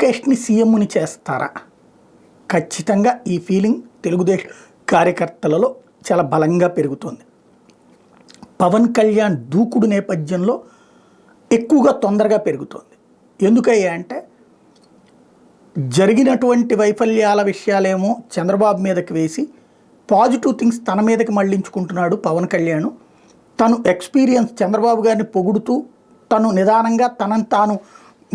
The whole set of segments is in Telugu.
లోకేష్ని సీఎంని చేస్తారా? ఖచ్చితంగా ఈ ఫీలింగ్ తెలుగుదేశం కార్యకర్తలలో చాలా బలంగా పెరుగుతుంది. పవన్ కళ్యాణ్ దూకుడు నేపథ్యంలో ఎక్కువగా తొందరగా పెరుగుతోంది. ఎందుకయ్యా అంటే జరిగినటువంటి వైఫల్యాల విషయాలేమో చంద్రబాబు మీదకి వేసి పాజిటివ్ థింగ్స్ తన మీదకి మళ్లించుకుంటున్నాడు పవన్ కళ్యాణ్. తను ఎక్స్పీరియన్స్ చంద్రబాబు గారిని పొగుడుతూ తను నిదానంగా తనను తాను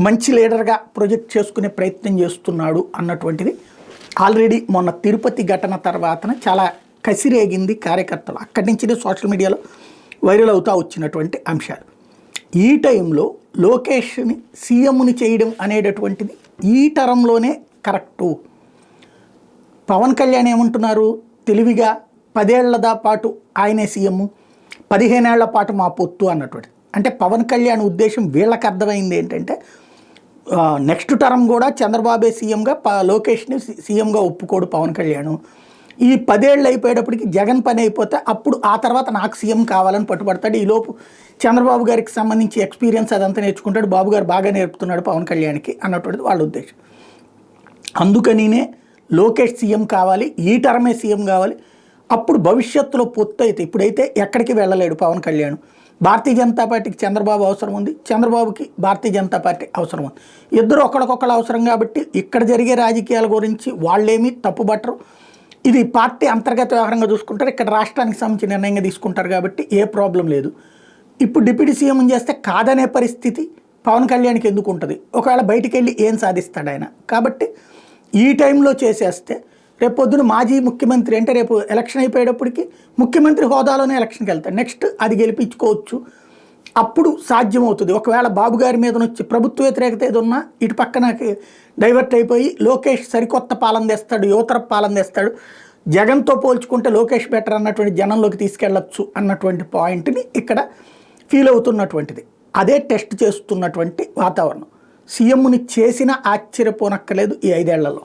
మంచి లీడర్గా ప్రొజెక్ట్ చేసుకునే ప్రయత్నం చేస్తున్నాడు అన్నటువంటిది ఆల్రెడీ మొన్న తిరుపతి ఘటన తర్వాతన చాలా కసిరేగింది కార్యకర్తలు. అక్కడి నుంచి సోషల్ మీడియాలో వైరల్ అవుతూ వచ్చినటువంటి అంశాలు. ఈ టైంలో లోకేష్ని సీఎంని చేయడం అనేటటువంటిది ఈ తరంలోనే కరెక్టు. పవన్ కళ్యాణ్ ఏమంటున్నారు తెలివిగా 10 ఏళ్ల పాటు ఆయనే సీఎం, 15 ఏళ్ల పాటు మా పొత్తు అన్నటువంటి. అంటే పవన్ కళ్యాణ్ ఉద్దేశం వీళ్ళకి అర్థమైంది ఏంటంటే నెక్స్ట్ టర్మ్ కూడా చంద్రబాబే సీఎంగా లోకేష్ని సీఎంగా ఒప్పుకోడు పవన్ కళ్యాణ్. ఈ 10 ఏళ్ళు అయిపోయేటప్పటికి జగన్ పని అయిపోతే అప్పుడు ఆ తర్వాత నాకు సీఎం కావాలని పట్టుబడతాడు. ఈలోపు చంద్రబాబు గారికి సంబంధించి ఎక్స్పీరియన్స్ అదంతా నేర్చుకుంటాడు, బాబు గారు బాగా నేర్పుతున్నాడు పవన్ కళ్యాణ్కి అన్నటువంటిది వాళ్ళ ఉద్దేశం. అందుకనినే లోకేష్ సీఎం కావాలి, ఈ టర్మే సీఎం కావాలి. అప్పుడు భవిష్యత్తులో పొత్తు అయితే, ఇప్పుడైతే ఎక్కడికి వెళ్ళలేడు పవన్ కళ్యాణ్. భారతీయ జనతా పార్టీకి చంద్రబాబు అవసరం ఉంది, చంద్రబాబుకి భారతీయ జనతా పార్టీ అవసరం ఉంది. ఇద్దరు ఒకరికొకరు అవసరం కాబట్టి ఇక్కడ జరిగే రాజకీయాల గురించి వాళ్ళేమీ తప్పుబట్టరు. ఇది పార్టీ అంతర్గత వ్యవహారంగా చూసుకుంటారు, ఇక్కడ రాష్ట్రానికి సంబంధించి నిర్ణయంగా తీసుకుంటారు కాబట్టి ఏ ప్రాబ్లం లేదు. ఇప్పుడు డిప్యూటీ సీఎం చేస్తే కాదనే పరిస్థితి పవన్ కళ్యాణ్కి ఎందుకు ఉంటుంది? ఒకవేళ బయటికి వెళ్ళి ఏం సాధిస్తాడు ఆయన? కాబట్టి ఈ టైంలో చేసేస్తే రేపు పొద్దున మాజీ ముఖ్యమంత్రి అంటే రేపు ఎలక్షన్ అయిపోయేటప్పటికి ముఖ్యమంత్రి హోదాలోనే ఎలక్షన్కి వెళ్తాడు. నెక్స్ట్ అది గెలిపించుకోవచ్చు, అప్పుడు సాధ్యమవుతుంది. ఒకవేళ బాబు గారి మీద వచ్చి ప్రభుత్వ వ్యతిరేకత ఏది ఉన్నా ఇటు పక్కనకి డైవర్ట్ అయిపోయి లోకేష్ సరికొత్త పాలన తెస్తాడు, యువతర పాలన తెస్తాడు, జగన్తో పోల్చుకుంటే లోకేష్ బెటర్ అన్నటువంటి జనంలోకి తీసుకెళ్ళచ్చు అన్నటువంటి పాయింట్ని ఇక్కడ ఫీల్ అవుతున్నటువంటిది. అదే టెస్ట్ చేస్తున్నటువంటి వాతావరణం. సీఎంని చేసినా ఆశ్చర్యపోనక్కర్లేదు ఈ 5 ఏళ్లలో.